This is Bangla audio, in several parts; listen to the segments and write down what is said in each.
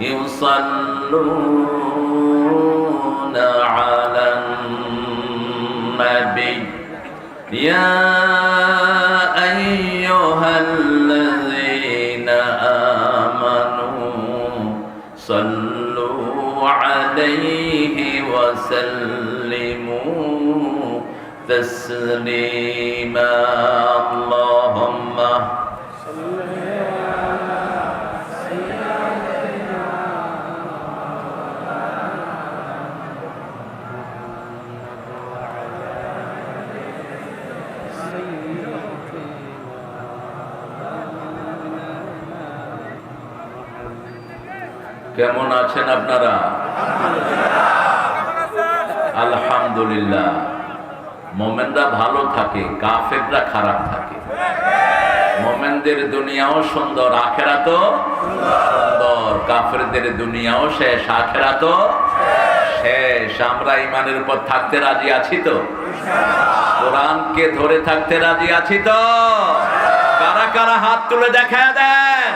يصلون على النبي يا أيها الذين آمنوا صلوا عليه وسلموا تسليما اللهم কেমন আছেন আপনারা? আলহামদুলিল্লাহ। মোমেনরা ভালো থাকে, কাফেররা খারাপ থাকে। মোমেনদের দুনিয়াও সুন্দর, আখেরাতও সুন্দর। কাফেরদের দুনিয়াও শেষ, আখেরাতও শেষ। আমরা ইমানের উপর থাকতে রাজি আছি তো? কোরআনকে ধরে থাকতে রাজি আছি তো? কারা কারা হাত তুলে দেখা দেন?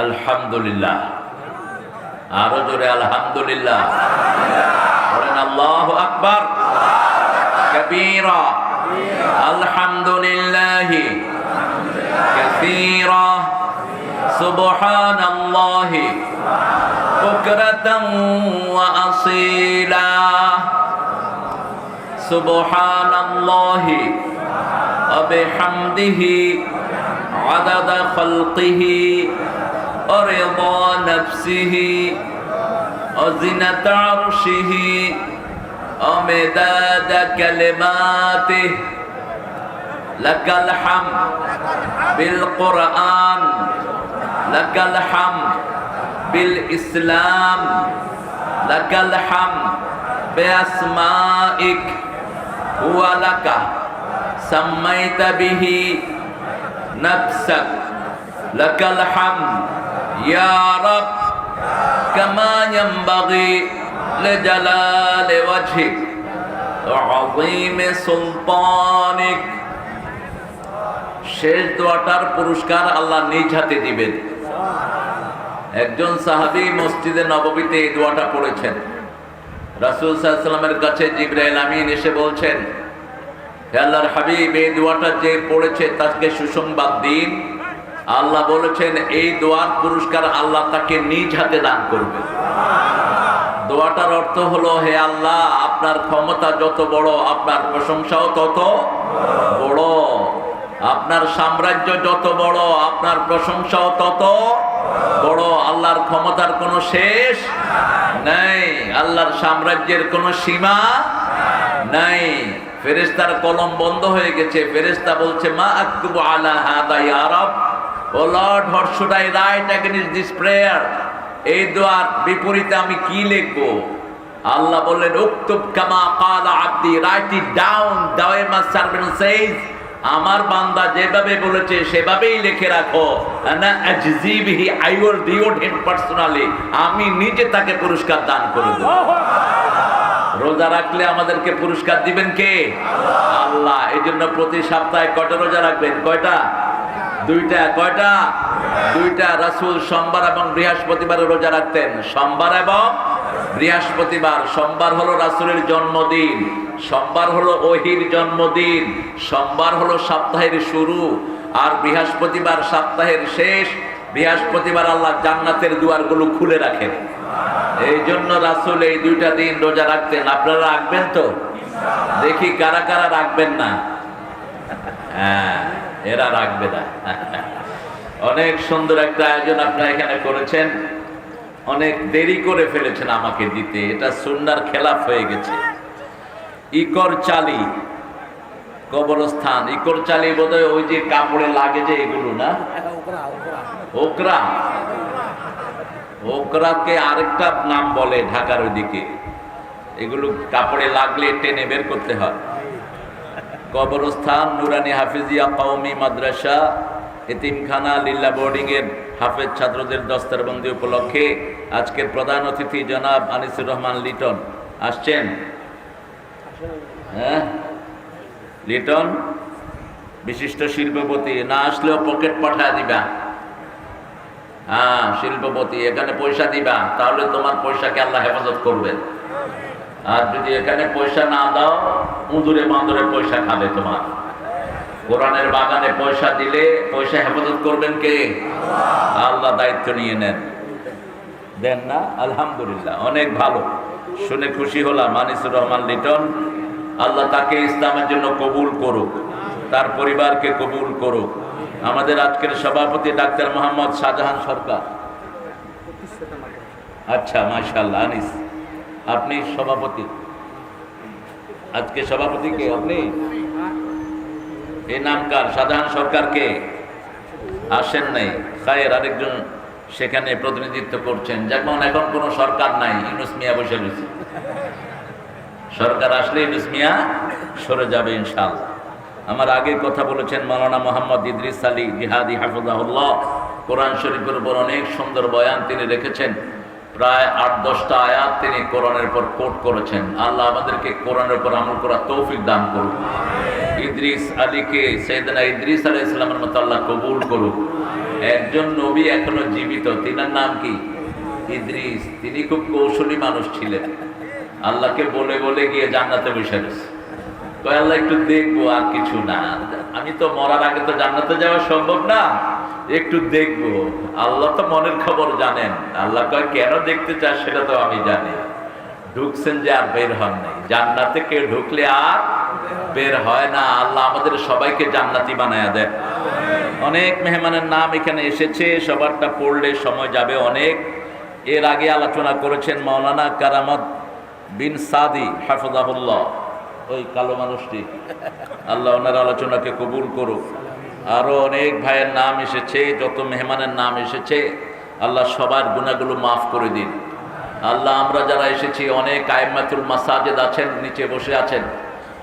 আলহামদুলিল্লাহ। আরো জোরে আলহামদুলিল্লাহ বলেন। আল্লাহু আকবার কাবীরা আলহামদুলিল্লাহি কাসীরা সুবহানাল্লাহি বুকরাতান ওয়া আসীলা সুবহানাল্লাহি ওয়া বিহামদিহি আদাদা খালকিহি ورضا نفسه وزنة عرشه ومداد كلماته لك الحمد بالقرآن لك الحمد بالإسلام لك الحمد بأسمائك ولك سميت به نفسك لك الحمد يا رب كما ينبغي لجلال وجهك وعظيم سلطانك। শেষ দোয়াটার পুরস্কার আল্লাহ নিজ হাতে দিবেন। একজন সাহাবী মসজিদে নববীতে এই দোয়াটা পড়েছেন। রাসূল সাল্লাল্লাহু আলাইহি ওয়াসাল্লামের কাছে জিবরাইল আমিন এসে বলছেন, হে আল্লাহর হাবিব, এই দোয়াটা যে পড়েছে তাকে সুসংবাদ দিন। আল্লাহ বলেছেন এই দোয়ার পুরস্কার আল্লাহ তাকে নিজ হাতে দান করবে। দোয়াটার অর্থ হলো, হে আল্লাহ, আপনার ক্ষমতা যত বড় আপনার প্রশংসাও তত বড়, আপনার সাম্রাজ্য যত বড় আপনার প্রশংসাও তত বড়। আল্লাহর ক্ষমতার কোনো শেষ নাই, আল্লাহর সাম্রাজ্যের কোনো সীমা নাই। ফেরেশতার কলম বন্ধ হয়ে গেছে। ফেরেশতা বলছে, মা আকতুবু আলা হাদা ইয়া রব, O Lord, what should I write against this prayer? এই দোয়ার বিপরীতে আমি কি লিখবো? আল্লাহ বললেন, উকতুব কামা ক্বালা আবদি, write it down the way my servant says. আমার বান্দা যেভাবে বলেছে সেভাবেই লিখে রাখো। আনা আজজি বিহি, I will reward him personally, আমি নিজে তাকে পুরস্কার দান করে দেব। রোজা রাখলে আমাদেরকে পুরস্কার দিবেন কে? আল্লাহ। এই জন্য প্রতি সপ্তাহে কয়টা রোজা রাখবেন? কয়টা? দুইটা। কয়টা? দুইটা। রাসূল সোমবার এবং বৃহস্পতিবারে রোজা রাখতেন। সোমবার এবং বৃহস্পতিবার। সোমবার হলো রাসূলের জন্মদিন, সোমবার হলো ওহীর জন্মদিন, সোমবার হলো সপ্তাহের শুরু, আর বৃহস্পতিবার সপ্তাহের শেষ। বৃহস্পতিবার আল্লাহ জান্নাতের দুয়ারগুলো খুলে রাখেন। এই জন্য রাসূল এই দুইটা দিন রোজা রাখতেন। আপনারা রাখবেন তো? দেখি কারা কারা রাখবেন না। হ্যাঁ, এরা রাখবে না। অনেক সুন্দর একটা আয়োজন আপনারা এখানে করেছেন। অনেক দেরি করে ফেলেছেন আমাকে দিতে, এটা সুন্নাহর খেলাফ হয়ে গেছে। ইকর চালি কবরস্থান, ইকর চালি বোধহয় ওই যে কাপড়ে লাগে যে এগুলো না, ওকরা। ওকরাকে আরেকটা নাম বলে ঢাকার ওইদিকে, এগুলো কাপড়ে লাগলে টেনে বের করতে হয়। কবরস্থান, নুরানি হাফিজিয়া কওমি মাদ্রাসা, এতিমখানা, লিল্লা বোর্ডিং এর হাফেজ ছাত্রদের দস্তরবন্দি উপলক্ষে আজকের প্রধান অতিথি জনাব আনিসুর রহমান লিটন আসছেন। হ্যাঁ, লিটন বিশিষ্ট শিল্পপতি, না আসলেও পকেট পাঠায় দিবা। হ্যাঁ, শিল্পপতি, এখানে পয়সা দিবা, তাহলে তোমার পয়সাকে আল্লাহ হেফাজত করবেন। আর যদি এখানে পয়সা না দাও, উঁদুরে বাঁদরে পয়সা খাবে তোমার। কোরআনের বাগানে পয়সা দিলে পয়সা হেফাজত করবেন কে? আল্লাহ দায়িত্ব নিয়ে নেন। দেন না? আলহামদুলিল্লাহ, অনেক ভালো, শুনে খুশি হলাম। আনিসুর রহমান লিটন, আল্লাহ তাকে ইসলামের জন্য কবুল করুক, তার পরিবারকে কবুল করুক। আমাদের আজকের সভাপতি ডাক্তার মোহাম্মদ শাহজাহান সরকার। আচ্ছা, মাশাআল্লাহ। আনিস, আপনি সভাপতি, আজকে সভাপতি কে? আপনি? এই নামকার শাহজাহান সরকারকে আসেন নাই, খায়ের আরেকজন সেখানে প্রতিনিধিত্ব করছেন। যেমন এখন কোনো সরকার নাই, ইউনুস মিয়া বসে রয়েছে। সরকার আসলে ইউনুস মিয়া সরে যাবে ইনশাআল্লাহ। আমার আগে কথা বলেছেন মাওলানা মোহাম্মদ ইদ্রিস আলী জিহাদি হাফিজাহুল্লাহ। কোরআন শরীফের উপর অনেক সুন্দর বয়ান তিনি রেখেছেন, প্রায় ৮-১০টা আয়াত তিনি কোরআনের উপর কোট করেছেন। আল্লাহ আমাদেরকে কোরআনের উপর আমল করার তৌফিক দান করুন। ইদ্রিস আলীকে, সাইয়েদনা ইদ্রিস আলাইহিস সালামের মতো আল্লাহ কবুল করুক। একজন নবী এখনো জীবিত, তিনার নাম কি? ইদ্রিস। তিনি খুব কৌশলী মানুষ ছিলেন। আল্লাহকে বলে বলে গিয়ে জান্নাতে বসে গেছে। কয় আল্লাহ একটু দেখবো, আর কিছু না, আমি তো মরার আগে তো জান্নাতে যাওয়া সম্ভব না, একটু দেখবো। আল্লাহ তো মনের খবর জানেন। আল্লাহ কয় কেন দেখতে চাস সেটা তো আমি জানি। ঢুকছেন যে আর বের হন নাই। জান্নাতে কেউ ঢুকলে আর বের হয় না। আল্লাহ আমাদের সবাইকে জান্নাতি বানায়া দেন। অনেক মেহমানের নাম এখানে এসেছে, সবারটা পড়লে সময় যাবে অনেক। এর আগে আলোচনা করেছেন মাওলানা কারামত বিন সাদি হাফিজাহুল্লাহ, ওই কালো মানুষটি। আল্লাহ ওনার আলোচনাকে কবুল করুক। আরো অনেক ভাইয়ের নাম এসেছে, যত মেহমানের নাম এসেছে, আল্লাহ সবার গুনাহগুলো মাফ করে দিন। আল্লাহ আমরা যারা এসেছি, অনেক আইম্মাতুল মাসাজিদ আছেন, নিচে বসে আছেন।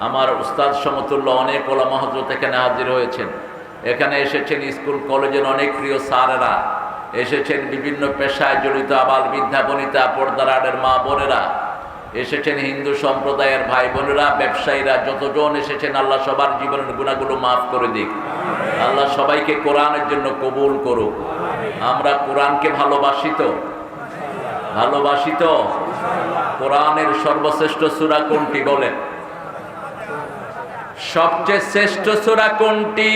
আমার উস্তাদ সমতুল্য অনেক ওলামা হযরত এখানে হাজির হয়েছেন। এখানে এসেছেন স্কুল কলেজের অনেক প্রিয় স্যারেরা, এসেছেন বিভিন্ন পেশায় জড়িত আবাল বৃদ্ধা বনিতা, পর্দার আড়ের মা বোনেরা, এসেছেন হিন্দু সম্প্রদায়ের ভাই বোনেরা, ব্যবসায়ীরা, যতজন এসেছেন, আল্লাহ সবার জীবনের গুনাহগুলো মাফ করে দিক। আল্লাহ সবাইকে কোরআনের জন্য কবুল করুক। আমরা কোরআনকে ভালোবাসি তো? ভালোবাসি তো? কোরআনের সর্বশ্রেষ্ঠ সূরা কোনটি বলেন? সবচেয়ে শ্রেষ্ঠ সূরা কোনটি?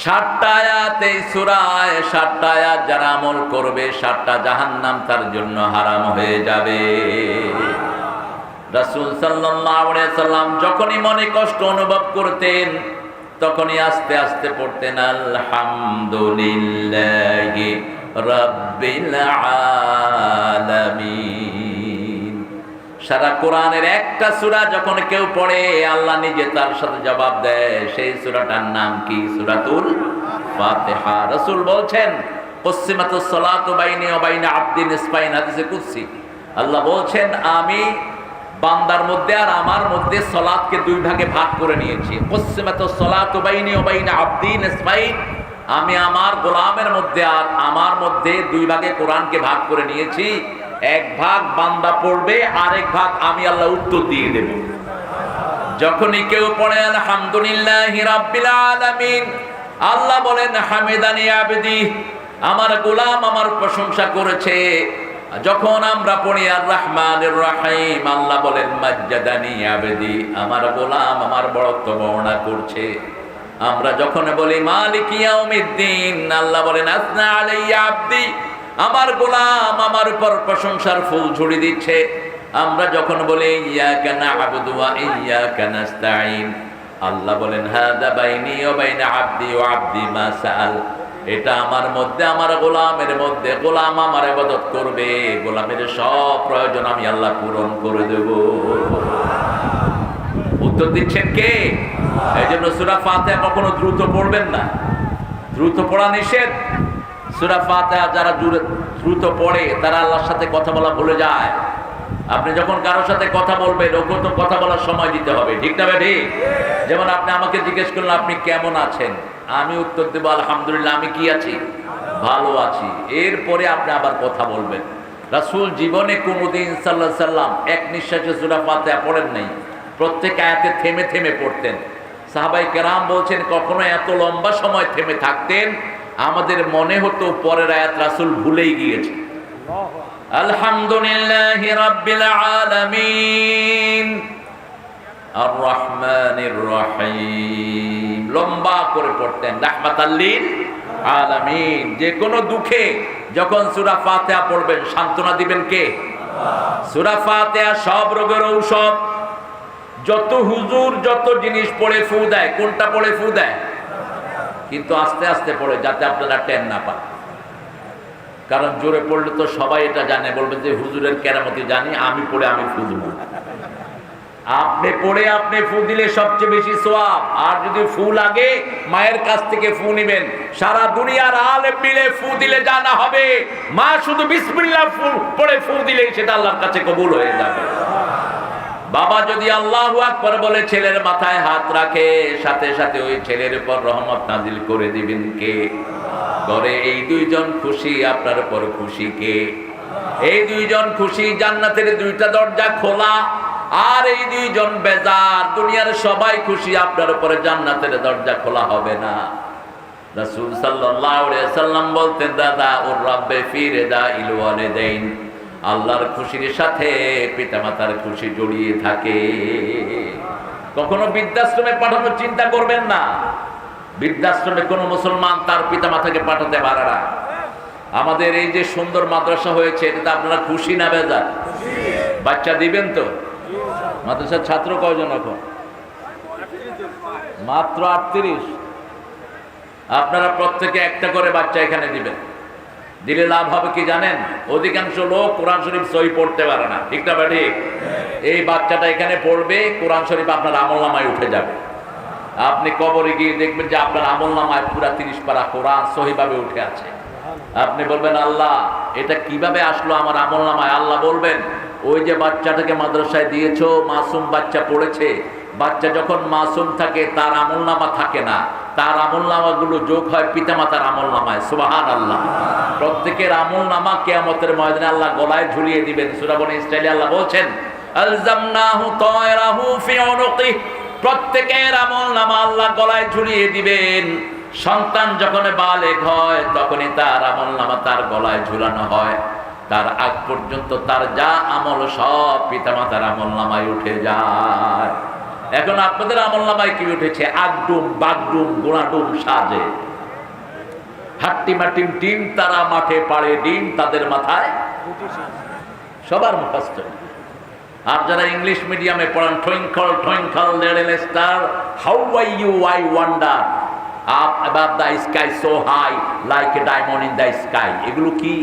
৭টা আয়াত এই সূরায়। ৭টা আয়াত যারা আমল করবে, ৭টা জাহান্নাম তার জন্য হারাম হয়ে যাবে। রাসূল সাল্লাল্লাহু আলাইহি সাল্লাম যখনই মনে কষ্ট অনুভব করতেন, তখনই আস্তে আস্তে পড়তেন আলহামদুলিল্লাহি রাব্বিল আলামিন। সারা কোরআনের একটা সূরা যখন কেউ পড়ে, আল্লাহ নিজে তার সাথে জবাব দেয়। সেই সূরাটার নাম কি? সূরাতুল ফাতিহা। রাসূল বলছেন কুসিমাতুস সালাতু বাইনি ওয়া বাইনা আবদি নিসফাইন, হাদিসে কুদসি। আল্লাহ বলছেন আমি বান্দার মধ্যে আর আমার মধ্যে সালাতকে দুই ভাগে ভাগ করে নিয়েছি। কুসিমাতুস সালাতু বাইনি ওয়া বাইনা আবদি নিসফাইন, আমি আমার গোলামের মধ্যে আর আমার মধ্যে দুই ভাগে কোরআনকে ভাগ করে নিয়েছি। এক ভাগ বান্দা পড়বে, আরেক ভাগ আমি আল্লাহ উত্তর দিয়ে দেব। যখনই কেউ পড়ে আলহামদুলিল্লাহি রাব্বিল আলামিন, আল্লাহ বলেন হামিদানি আবদি, আমার গোলাম আমার প্রশংসা করেছে। যখন আমরা পড়ি আর রহমানির রহিম, আল্লাহ বলেন মাজ্জাদানি আবদি, আমার গোলাম আমার বড়ত্ব বর্ণনা করছে। আমরা যখন বলি মালিক ইয়াউমিদ্দিন, আল্লাহ বলেন আসনা আলাইয়া আবদি, আমার গোলাম আমার উপর প্রশংসার ফুল ঝুড়ি দিচ্ছে। আমরা যখন বলি ইয়াকা না'বুদু ওয়া ইয়াকা নাস্তাঈন, আল্লাহ বলেন হাদা বাইনি ওয়া বাইনা আবদি ওয়া আবদি মা সাআল, এটা আমার মধ্যে আমার গোলামের মধ্যে, গোলাম আমার ইবাদত করবে, গোলামের সব প্রয়োজন আমি আল্লাহ পূরণ করে দেব। উত্তর দিচ্ছেন কে? এই জন্য সূরা ফাতিহা কখনো দ্রুত পড়বেন না, দ্রুত পড়া নিষেধ। সূরা ফাতিহা যারা দ্রুত পড়ে তারা আল্লাহর সাথে কথা বলা ভুলে যায়। আপনি যখন কারোর সাথে কথা বলবেন, ওকে তো কথা বলার সময় দিতে হবে, ঠিক না ভাই? যেমন আপনি আমাকে জিজ্ঞেস করলেন আপনি কেমন আছেন, আমি উত্তর দেব আলহামদুলিল্লাহ, আমি কি আছি? ভালো আছি। এরপরে আপনি আবার কথা বলবেন। রাসূল জীবনে কোনোদিন সাল্লাল্লাহু আলাইহি সাল্লাম এক নিঃশ্বাসে সূরা ফাতিহা পড়েন নাই, প্রত্যেক আয়াতে থেমে থেমে পড়তেন। সাহাবায়ে কেরাম বলছেন কখনো এত লম্বা সময় থেমে থাকতেন আমাদের মনে হতো পরের আয়াত রাসূল ভুলেই গিয়েছে। আলহামদুলিল্লাহি রাব্বিল আলামিন আর রহমানির রহিম, লম্বা করে পড়তেন। রাহমাতাল লিল আলামিন। যে কোনো দুঃখে যখন সূরা ফাতিহা পড়বেন সান্ত্বনা দিবেন কে? সূরা ফাতিহা সব রোগের ঔষধ। যত হুজুর যত জিনিস পড়ে ফু দেয়, কোনটা পড়ে ফু দেয়? কিন্তু আস্তে আস্তে পড়ে, যাতে আপনারা টেন না পান। কারণ জোরে পড়লে তো সবাই এটা জানে, বলবে যে হুজুরের কেরামতি জানি, আমি পড়ে আমি ফু দেব। আপনি পড়ে আপনি ফু দিলে সবচেয়ে বেশি সওয়াব। আর যদি ফু লাগে মায়ের কাছ থেকে ফু নিবেন। সারা দুনিয়ার আলেম মিলে ফু দিলে যা না হবে, মা শুধু বিসমিল্লাহ পড়ে ফু দিলে সেটা আল্লাহর কাছে কবুল হয়ে যাবে। বাবা যদি আল্লাহু আকবার বলে ছেলের মাথায় হাত রাখে, সাথে সাথে ওই ছেলের উপর রহমত নাজিল করে দিবেন কে? ঘরে এই দুইজন খুশি, আপনার উপর খুশি কে? এই দুইজন খুশি, জান্নাতের দুইটা দরজা খোলা। আর এই দুইজন বেজার, দুনিয়ার সবাই খুশি, আপনার উপরে জান্নাতের দরজা খোলা হবে না। রাসূল সাল্লাল্লাহু আলাইহি ওয়াসাল্লাম বলতেন, দাদা ওর রাব্বে ফি রিদাইল ওয়ালিদাইন, আল্লাহর খুশির সাথে পিতামাতার খুশি জড়িয়ে থাকে। কখনো বৃদ্ধাশ্রমে পাঠানোর চিন্তা করবেন না। বৃদ্ধাশ্রমে কোনো মুসলমান তার পিতামাতাকে পাঠাতে পারে না। আমাদের এই যে সুন্দর মাদ্রাসা হয়েছে, এটাতে আপনারা খুশি না বেজার? বাচ্চা দিবেন তো? মাদ্রাসার ছাত্র কয়জন এখন? মাত্র 38। আপনারা প্রত্যেকে একটা করে বাচ্চা এখানে দিবেন। দিলে লাভ হবে কি জানেন? অধিকাংশ লোক কোরআন শরীফ সহি পড়তে পারে না, ঠিক না ভাই? এই বাচ্চাটা এখানে পড়বে, কোরআন শরীফ আপনার আমলনামায় উঠে যাবে। আপনি কবরে গিয়ে দেখবেন যে আপনার আমলনামায় পুরা 30 পারা কোরআন সহিভাবে উঠে আছে। আপনি বলবেন আল্লাহ এটা কিভাবে আসলো আমার আমলনামায়? আল্লাহ বলবেন ওই যে বাচ্চাটাকে মাদ্রাসায় দিয়েছো, মাসুম বাচ্চা পড়েছে। বাচ্চা যখন মাসুম থাকে তার আমলনামা থাকে না, তার আমলনামাগুলো যোগ হয় পিতামাতার আমলনামায়। সুবহানাল্লাহ। প্রত্যেকের আমলনামা কিয়ামতের ময়দানে আল্লাহ গলায় ঝুলিয়ে দিবেন। সূরা বনী ইসরাঈলে আল্লাহ বলছেন, আলজামনাহু তায়রাহু ফি উনুকি, প্রত্যেকের আমলনামা আল্লাহ গলায় ঝুলিয়ে দিবেন। সন্তান যখন বালেগ হয় তখনই তার আমলনামা তার গলায় ঝুলানো হয়। তার আগ পর্যন্ত তার যা আমল সব পিতামাতার আমলনামায় উঠে যায়। এখন আপনাদের আমলনামায় কি উঠেছে? আগডুম, বাগডুম, গোড়াডুম সাজে। হাট্টিমা টিম টিম, তারা মাঠে পাড়ে ডিম, তাদের মাথায় সবার মুখস্থ। আর যারা ইংলিশ মিডিয়ামে পড়ান, twinkle twinkle little star, how I wonder up above the sky so high like a diamond in the sky, এগুলো কি?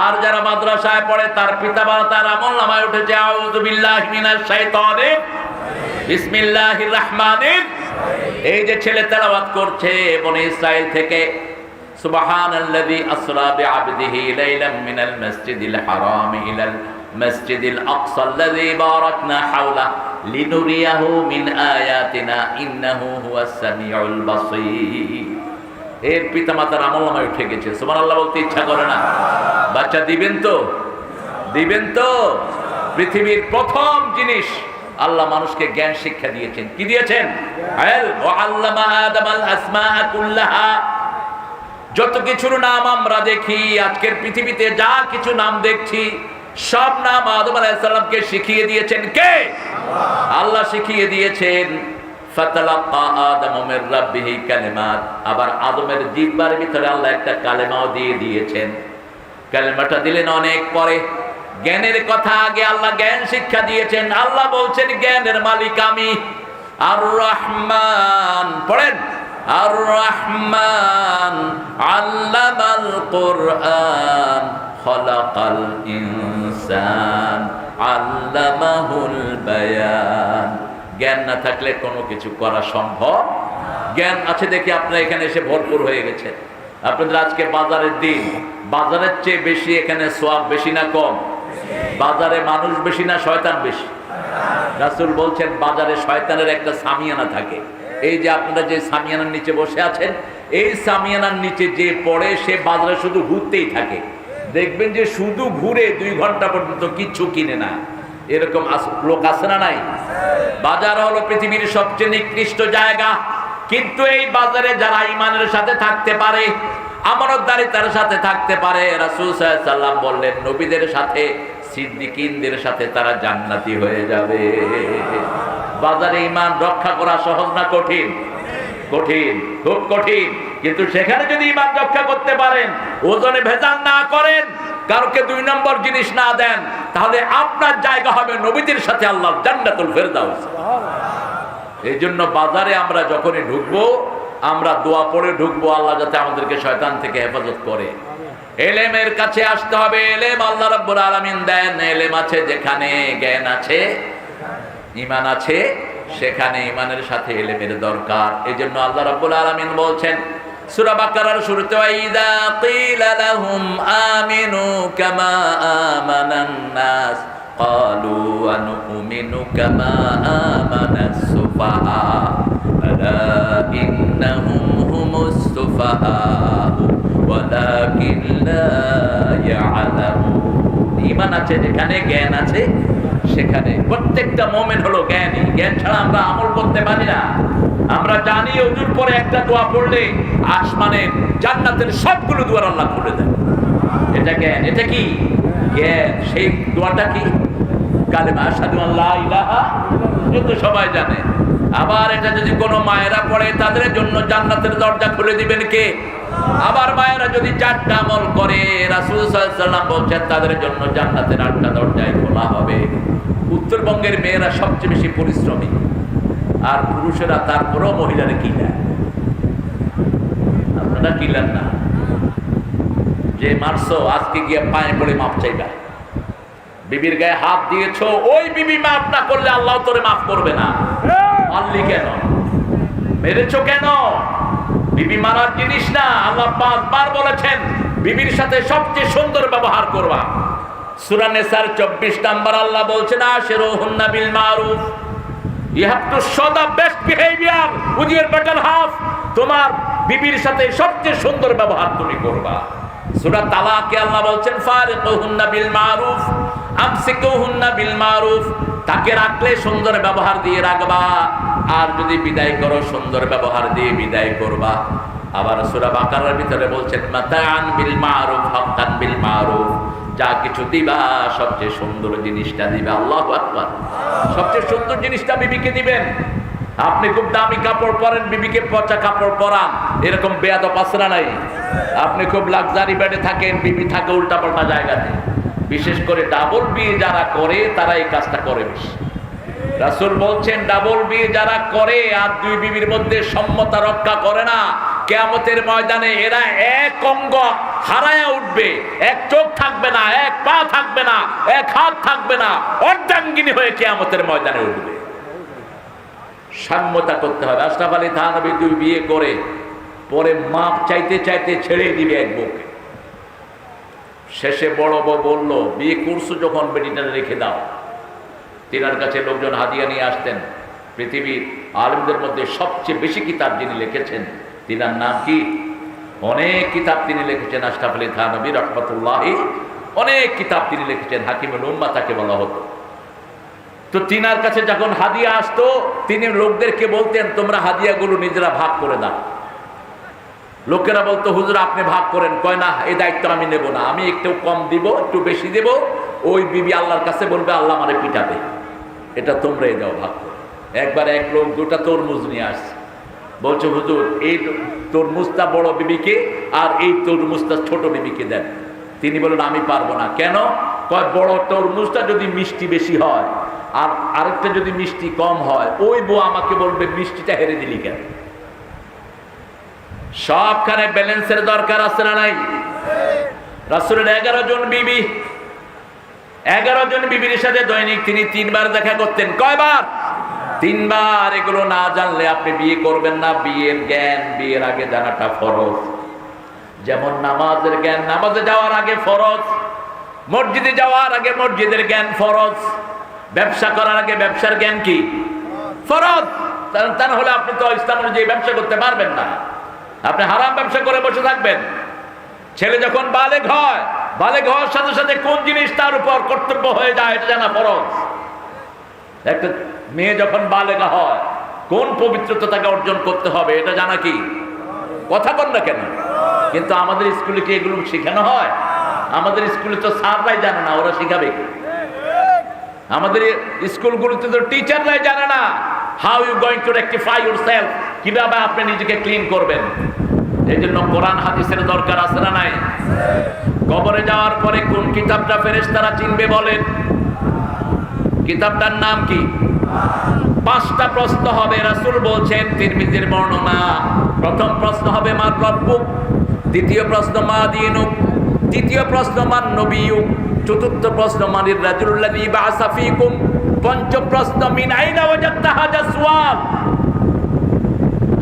আর যারা মাদ্রাসায় পড়ে তার পিতামাতার আমলনামায় উঠেছে আউযু বিল্লাহি মিনাশ শাইতানির বিসমিল্লাহির রাহমানির। এই যে ছেলে তেলাওয়াত করছে বনী ইসরাইল থেকে, সুবহানাল্লাযী আসরা বিআবদিহি লাইলাম মিনাল মাসজিদিল হারাম ইলাল মাসজিদিল আকসাল্লাযী বারাকনা হাওলা লিনুরিয়াহু মিন আয়াতিনা ইন্নাহু হুয়াস সামিউল বাসীর। এর পিতামাতার আমলনামায় উঠে গেছে। সুবহানাল্লাহ বলতে ইচ্ছা করে না? বাচ্চা দিবেন তো? দিবেন তো? পৃথিবীর প্রথম জিনিস আল্লাহ মানুষকে জ্ঞান শিক্ষা দিয়েছেন। কি দিয়েছেন? ইলম। ওয়া আল্লামা আদামাল আসমাআ কুল্লাহা। যত কিছুর নাম আমরা দেখি আজকের পৃথিবীতে, যা কিছু নাম দেখছি সব নাম আদম আলাইহিস সালামকে শিখিয়ে দিয়েছেন কে? আল্লাহ শিখিয়ে দিয়েছেন। ফাতালাক্কা আদামু মির রাব্বিহি কালিমাত। আবার আদমের জিহ্বার ভিতরে আল্লাহ একটা কালেমাও দিয়ে দিয়েছেন। কালেমাটা দিলেন অনেক পরে। জ্ঞানের কথা আগে আল্লাহ জ্ঞান শিক্ষা দিয়েছেন। আল্লাহ বলছেন জ্ঞানের মালিক আমি। আর রহমান, পড়েন, আর রহমান আল্লামাল কুরআন খালাকাল ইনসান আল্লামাহুল বায়ান। জ্ঞান না থাকলে কোনো কিছু করা সম্ভব। জ্ঞান আছে দেখে আপনারা এখানে এসে ভরপুর হয়ে গেছেন। আপনাদের আজকে বাজারের দিন, বাজারের চেয়ে বেশি এখানে সওয়াব বেশি না কম? বাজারে মানুষ বেশি না শয়তান বেশি? রাসূল বলছেন বাজারে শয়তানের একটা সামিয়ানা থাকে। এই যে আপনারা যে সামিয়ানার নিচে বসে আছেন, এই সামিয়ানার নিচে যে পড়ে সে বাজারে শুধু ঘুরতেই থাকে। দেখবেন যে শুধু ঘুরে 2 ঘন্টা পর্যন্ত কিচ্ছু কিনে না। এরকম লোক আছে না নাই? বাজার হলো পৃথিবীর সবচেয়ে নিকৃষ্ট জায়গা, কিন্তু এই বাজারে যারা ঈমানের সাথে থাকতে পারে, আমানতদারিতার সাথে থাকতে পারে, রাসূল সাল্লাল্লাহু আলাইহি ওয়াসাল্লাম বললেন নবীদের সাথে, সিদ্দিকীনদের সাথে তারা জান্নাতি হয়ে যাবে। বাজারে ঈমান রক্ষা করা সহজ না কঠিন? কঠিন, খুব কঠিন। কিন্তু সেখানে যদি ঈমান রক্ষা করতে পারেন, ওজনে ভেজাল না করেন, কাউকে 2 নম্বর জিনিস না দেন, তাহলে আপনার জায়গা হবে নবীদের সাথে আল্লাহর জান্নাতুল ফেরদাউস। এই জন্য বাজারে আমরা যখনই ঢুকবো, আমরা দোয়া পড়ে ঢুকবো, আল্লাহ যাতে আমাদেরকে শয়তান থেকে হেফাজত করে। এলেমের কাছে আসতে হবে। এলেম আল্লাহ রাব্বুল আলামিন দেন। এলেম আছে যেখানে, জ্ঞান আছে, ঈমান আছে সেখানে। ঈমানের সাথে এলেমের দরকার। এজন্য আল্লাহ রাব্বুল আলামিন বলছেন সূরা বাকারার শুরুতে, ওয়াইদা কিলা লাহুম আমিনু কামা আমানান নাস ক্বালু আনুমিনু কামা আমানাস সুফাহা আলা ইন্নাহুম হুমুস সুফাহা ওয়ালাকিন লা ইয়ালামুন। ঈমান আছে যেখানে, জ্ঞান আছে সেখানে। প্রত্যেকটা মুমিন হলো জ্ঞানী। জ্ঞান ছাড়া আমরা আমল করতে পারি না। আমরা জানি ওযুর পরে একটা দোয়া পড়লে আসমানের জান্নাতের সবগুলো দুয়ার আল্লাহ খুলে দেন। এটা জ্ঞান। এটা কি জ্ঞান? সেই দোয়াটা কি? কালেমা আশহাদু আল্লা ইলাহা, যত সবাই জানে। আবার এটা যদি কোনো মায়েরা পড়ে, তাদের জন্য জান্নাতের দরজা খুলে দিবেন কে? আবার মায়েরা যদি 4টা আমল করে, রাসূল সাল্লাল্লাহু আলাইহি ওয়াসাল্লাম বলছেন তাদের জন্য জান্নাতের 8টা দরজাই খোলা হবে। উত্তরবঙ্গের মেয়েরা সবচেয়ে বেশি পরিশ্রমী, আর পুরুষেরা তারপরেও মহিলারা কিলার। আপনারা কিলার না? যে মারছো আজকে গিয়ে পায়ে পড়ে মাপ চাইবা। বিবির গায়ে হাত দিয়েছো, ওই বিবি মাফ না করলে আল্লাহ তোরে মাফ করবে না। মারলি কেন? মেরেছো কেন? বিবি মারার জিনিস না। আল্লাহ 5 বার বলেছেন বিবির সাথে সবচেয়ে সুন্দর ব্যবহার করবা। সূরা নিসার 24 নাম্বার আল্লাহ বলছেন, আশিরুহুন্না বিল মারুফ। You have to show the best behavior with your better half. তোমার বিবির সাথে সবচেয়ে সুন্দর ব্যবহার তুমি করবা। সূরা তালাকে আল্লাহ বলছেন, ফারিকুহুন্না বিল মারুফ আমসিকুহুন্না বিল মারুফ। তাকে রাখলে সুন্দর ব্যবহার দিয়ে রাখবা, আর যদি বিদায় করো সুন্দর ব্যবহার দিয়ে বিদায় করবা। আবার সূরা বাকারার ভিতরে বলছেন, মাতাআন বিল মারুফ হাক্কান বিল মারুফ। যা কিছু দিবা সবচেয়ে সুন্দর জিনিসটা দিবা। আল্লাহু আকবার। সবচেয়ে সুন্দর জিনিসটা বিবিকে দিবেন। আপনি খুব দামি কাপড় পরেন, বিবিকে পচা কাপড় পরান, এরকম বেয়াদব আছে না নাই? আপনি খুব লাক্সারি বেডে থাকেন, বিবি থাকে উল্টাপাল্টা জায়গাতে। বিশেষ করে ডাবল বিয়ে যারা করে তারা এই কাজটা করে বেশি। রাসূল বলছেন ডাবল বিয়ে যারা করে আর 2 বিবির মধ্যে সম্মতা রক্ষা করে না, কিয়ামতের ময়দানে এরা এক অঙ্গ হারায়া উঠবে। এক চোখ থাকবে না, এক পা থাকবে না, এক হাত থাকবে না, অর্ধাঙ্গিনী হয়ে কিয়ামতের ময়দানে উঠবে। সাম্যতা করতে হবে। আশরাফ আলী থানভী 2 বিয়ে করে পরে মাপ চাইতে চাইতে ছেড়ে দিবে এক বউকে। শেষে বড় বউ বলল, বিয়ে করছো যখন বেটিটা রেখে দাও। তিনার কাছে লোকজন হাদিয়া নিয়ে আসতেন। পৃথিবীর আলেমদের মধ্যে সবচেয়ে বেশি কিতাব যিনি লিখেছেন, তিনার নাম কি? অনেক কিতাব তিনি লিখেছেন। আশরাফ আলী থানভী রাহমাতুল্লাহি অনেক কিতাব তিনি লিখেছেন। হাকিমুল উম্মাহ তাকে বলা হতো। তো তিনার কাছে যখন হাদিয়া আসতো, তিনি লোকদেরকে বলতেন, তোমরা হাদিয়াগুলো নিজেরা ভাগ করে দাও। লোকেরা বলতো, হুজুর আপনি ভাগ করেন। কয় না, এই দায়িত্ব আমি নেব না, আমি একটু কম দিব, একটু বেশি দেব। ওই বিবি আল্লাহর কাছে বলবে আল্লাহ আমারে পিটাবে, এটা তোমরাই দাও ভাগ করে। একবার এক লোক 2টা তরমুজ নিয়ে আসছে। বলছে, হুজুর এই তরমুজটা বড় বিবিকে আর এই তরমুজটা ছোট বিবিকে দেন। তিনি বলেন, আমি পারবো না। কেন? কয়, বড় তরমুজটা যদি মিষ্টি বেশি হয় আর আরেকটা যদি মিষ্টি কম হয়, ওই বউ আমাকে বলবে মিষ্টিটা হেরে দিলি কেন? সবখানে ব্যালেন্সের দরকার আছে না নাই? রাসূলের 11 জন বিবি, 11 জন বিবির সাথে দৈনিক তিনি 3 বার দেখা করতেন। কয়বার? 3 বার। এগুলো না জানলে আপনি বিয়ে করবেন না। বিয়ের জ্ঞান বিয়ের আগে জানাটা ফরজ। যেমন নামাজের জ্ঞান নামাজে যাওয়ার আগে ফরজ, মসজিদে যাওয়ার আগে মসজিদের জ্ঞান ফরজ, ব্যবসা করার আগে ব্যবসার জ্ঞান কি ফরজ। তা না হলে আপনি তো ইসলাম অনুযায়ী ব্যবসা করতে পারবেন না। আপনি হারাম ব্যবসা করে বসে থাকবেন। ছেলে যখন বালেগ হয়, বালেগ হওয়ার সাথে সাথে কোন জিনিস তার উপর কর্তব্য হয়ে যায় এটা জানা ফরজ। একটা মেয়ে যখন বালেগা হয়, কোন পবিত্রতা তাকে অর্জন করতে হবে এটা জানা কি কথা বল না কেন? কিন্তু আমাদের স্কুলে কি এগুলো শেখানো হয়? আমাদের স্কুলে তো স্যাররাই জানে না, ওরা শিখাবে কি? আমাদের স্কুলগুলোতে তো টিচাররাই জানে না how you going to rectify yourself, কিভাবে আপনি নিজেকে ক্লিন করবেন। এই জন্য কোরআন হাদিসের দরকার আছে না নাই? কবরে যাওয়ার পরে কোন কিতাবটা ফেরেশতারা চিনবে বলেন? কিতাবটার নাম কি? 5টা প্রশ্ন হবে। রাসূল বলছেন, তিরমিজির বর্ণনা, প্রথম প্রশ্ন হবে মান রব্বুক, দ্বিতীয় প্রশ্ন মা দীনুক, তৃতীয় প্রশ্ন মান নবিয়ুক, চতুর্থ প্রশ্ন মানির রাজুল্লাযী বা'আসা ফীকুম, পঞ্চম প্রশ্ন মিন আইনা ওয়াজাদতা হাযা সুয়াল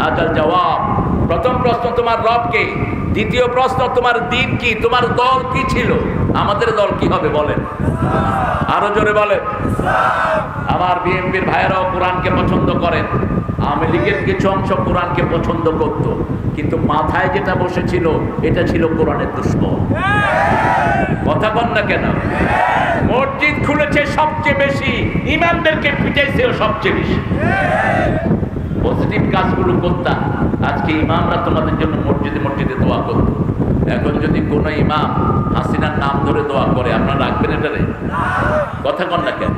হাযাল জবাব। প্রথম প্রশ্ন তোমার রব কে, দ্বিতীয় প্রশ্ন তোমার দ্বীন কি, তোমার দল কি ছিল। আমাদের দল কি হবে বলেন? আরো জোরে বলেন। আমার বিএনপির ভাইয়েরাও কোরআনকে পছন্দ করেন। আওয়ামী লীগের কিছু অংশ কোরআনকে পছন্দ করত, কিন্তু মাথায় যেটা বসেছিল এটা ছিল কোরআনের দুশমন। কথা বল না কেন? মসজিদ খুলেছে সবচেয়ে বেশি, ইমামদেরকে পিটাইছেও সবচেয়ে বেশি। পজিটিভ কাজগুলো করতাম, আজকে ইমামরা তোমাদের জন্য মসজিদে মসজিদে দোয়া করত। এখন যদি কোনো ইমাম হাসিনার নাম ধরে দোয়া করে, আপনারা রাখবেন এটারে? কথা কন না কেন?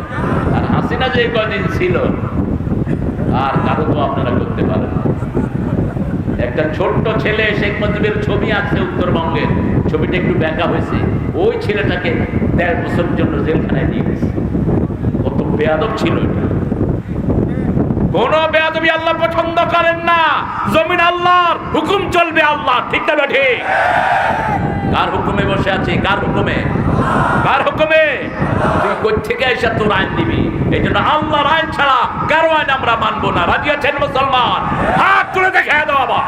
আর হাসিনা যে কয়দিন ছিল, আর কারো তো আপনারা করতে পারেন। একটা ছোট্ট ছেলে শেখ মুজিবের ছবি আছে উত্তরবঙ্গের, ছবিটা একটু ব্যাকা হয়েছে, ওই ছেলেটাকে 1.5 বছরের জন্য জেলখানায় দিয়ে দিয়েছে। কত বেয়াদব ছিল এটা। কোন বেয়াদবি আল্লাহ পছন্দ করেন না। জমিন আল্লাহর, হুকুম চলবে আল্লাহ, ঠিক না বেঠি? কার হুকুমে বসে আছি? কার হুকুমে? কার হুকুমে? তুই কই থেকে এসে তোর আইন দিবি? এই জন্য আল্লাহর আইন ছাড়া কারো আইন আমরা মানবো না। রাজি আছেন মুসলমান? হাত তুলে দেখে দাও আবার।